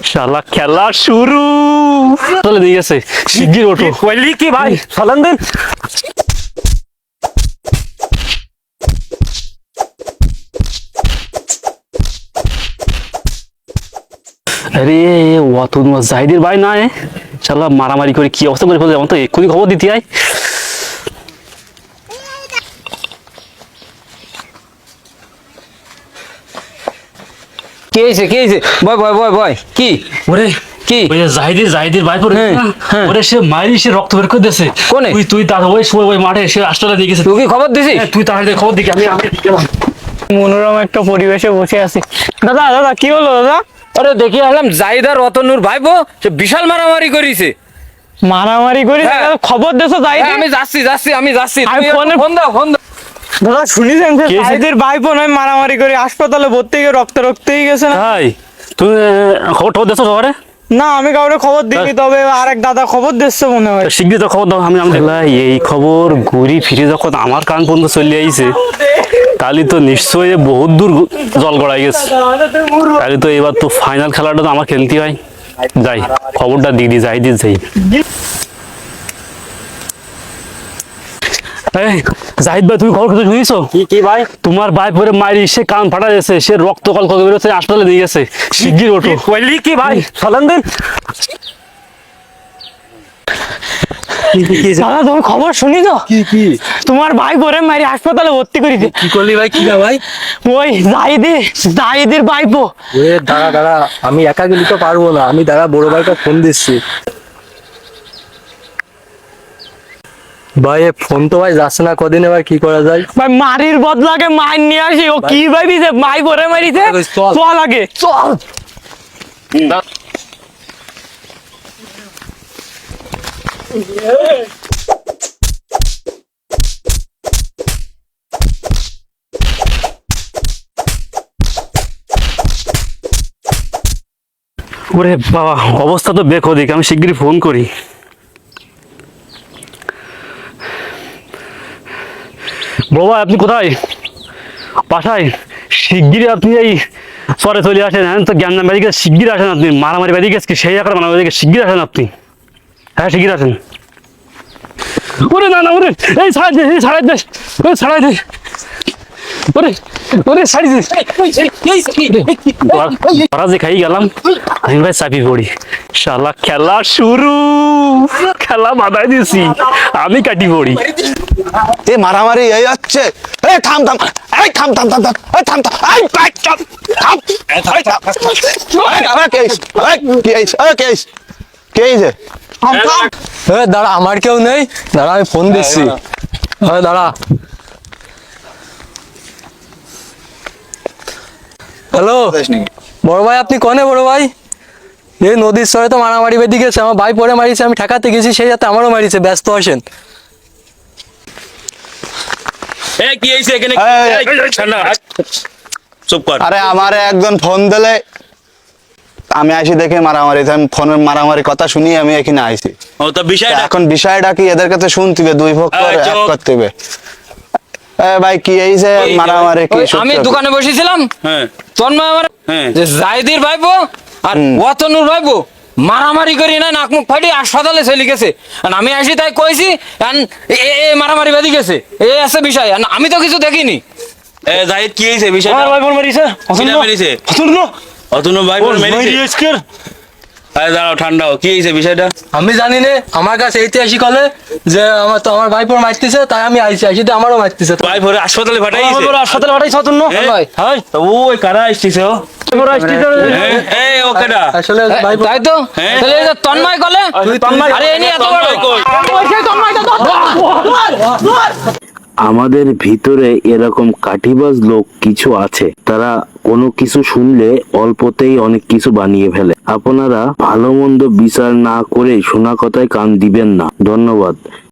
শালা খেলা শুরু চলে দিয়ে গেছে শিগগির ওঠো কইলি কি ভাই সালাম দেন আরে ওয়াতুন জাহিদের ভাই না শালা মারামারি করে কি অবস্থা করে ফেলছে আমার তো এক্ষুনি খবর দিতে আয় কি হয়েছে বয় বয় বয় বয় কি ওরে কি ওই যে জাহিদের ভাই পরে হ্যাঁ। ওরে সে মাইরি সে রক্ত বের করে দিয়েছে কোনে? তুই তার ওই সময় ওই মাঠে সে হাসপাতালে দিয়ে গেছে তুই কি খবর দিছিস? তুই তাড়াতাড়ি খবর দিকে আমি গেলাম মনোরম একটা পরিবেশে বসে আছি। দাদা দাদা কি হলো দাদা? আরে দেখি আসলাম জাহিদ আর রতনুর ভাইবো সে বিশাল মারামারি করিছে। মারামারি করি হ্যাঁ। খবর দেছো যাই হ্যাঁ, আমি যাচ্ছি আমি তুমি ফোনে- ফোন দাও দাদা শুনিছেন যে কি হয়েছে? ভাইদের ভাই বোন মারামারি করে হাসপাতালে ভর্তি গিয়ে রক্তেই গেছে না? তাই তুই খবর দিয়েছো সবারে না আমি কাউরে খবর দিইনি, তবে আরেক দাদা খবর দিচ্ছে মনে হয়। শিগগির তো খবর দাও আমি এই খবর ঘুরি ফিরে যখন আমার কান পর্যন্ত চলে আইছে তাহলে তো নিশ্চয়ই বহুত দূর জল গড়াই গেছে তাহলে তো এবার তো ফাইনাল খেলাটা তো আমার খেলতে হয় যাই খবরটা দিয়ে দি যাই যাই এই জাহিদ ভাই তুমি খবর কিছু শুনিছো কি ভাই? তোমার ভাই পরে মারি সে কান ফাটা গেছে সে রক্ত কল করে বেরোচ্ছে হাসপাতালে দিয়ে গেছে শিগগির ওঠো কইলি কি ভাই সালাম দেন দাদা তুমি খবর শুনিছো? কি তোমার ভাই বোরে মারি হাসপাতালে ভর্তি করিছে। কি করলি ভাই? কি না ভাই? ওই জাহিদের ভাইপো। ওরে দাঁড়া আমি একা গেলে তো পারবো না, আমি বড় ভাইকে ফোন দিচ্ছি। ভাই ফোন তো ভাই যাচ্ছে না, কদিন এবার কি করা যায়? ভাই মারির বদলাকে মার নিয়ে আসি, ও কি ভাবিছে ভাই বোরে মারিছে। চল। চল আগে চল। ওরে বাবা অবস্থা তো বেক ওদিকে আমি শিগগিরই ফোন করি বাবা আপনি কোথায় পাঠায় শিগগিরই আপনি এই সরে চলে আসেন হ্যাঁ তো জ্ঞান বাড়িকে শিগগির আসেন আপনি মারামারি বাড়ি গেছে সেই আকার মারামারি শিগগির আসেন আপনি হ্যাঁ শিগগির আসেন ওরে না ওরে এই ছাড়াই দে ওরে ওরে ছাড়ি দে ওরা যে খাই গেলাম আমি ভাই চাপি পড়ি শালা খেলা শুরু খেলা বাধাই দিছি আমি কাটি পড়ি এ মারামারি এই হচ্ছে। এই থাম থাম এই থাম থাম থাম থাম এই থাম থাম এই বাইক চল থাম এই থাম এই কেস এই কেস এই কেস কেস থাম থাম দাঁড়া আমার কেউ নেই, দাঁড়া আমি ফোন দিচ্ছি। দাঁড়া হ্যালো বড় ভাই, আপনি কনে বড় ভাই? এই নদীর সরে তো মারামারি বেঁধে গেছে, আমার ভাই পরে মারিছে, আমি ঠেকাতে গেছি, সেই সাথে আমারও মারিছে, ব্যস্ত আসেন। কি হয়েছে এখানে? চুপ কর। আরে আমারে একজন ফোন দিলে আমি আসি দেখে মারামারি, আমি ফোনের মারামারি কথা শুনি আমি এখানে আইছি। ও তো বিষয়টা এখন বিষয়টা কি এদের কাছে শুনতে হবে, দুই পক্ষ এক করতে হবে। ভাই কি এই যে মারামারি কি আমি দোকানে বসেছিলাম, হ্যাঁ তন্ময় আমার হ্যাঁ যে জাহিদের ভাইবো আর ওয়াতনুর ভাইবো মারামারি করি না নাক মুখ ফাটি হাসপাতালে চলে গেছে। আর আমি আসি তাই কইছি এ মারামারি বাদি গেছে, এ আছে বিষয়, আর আমি তো কিছু দেখিনি। এ জাহিদ কি হইছে বিষয়টা? আমার ভাই বোন মারিছে কিনা মেরেছে? অতনু ভাই বোন মেরেছে? আরে দাঁড়াও ঠান্ডা হও, কি হইছে বিষয়টা? আমি জানি না, আমার কাছে ঐতিহাসিক হলে যে আমার ভাই পর মারতেছে, তাই আমি আইছি, আসিতে আমারও মারতেছে। ভাই ভরে হাসপাতালে পাঠাইছে? হাসপাতালে পাঠাইছ অতন্য হ্যাঁ তো ওই কারা আসছে ও? এই ওকেডা আসলে ভাই তাই তো হ্যাঁ। তাহলে এই যে তন্ময় কলে আরে এ নিয়ে এত বড় আমাদের ভিতরে এরকম কাঠিবাজ লোক কিছু আছে, তারা কোনো কিছু শুনলে অল্পতেই অনেক কিছু বানিয়ে ফেলে। আপনারা ভালো মন্দ বিচার না করে শোনা কথায় কান দিবেন না। ধন্যবাদ।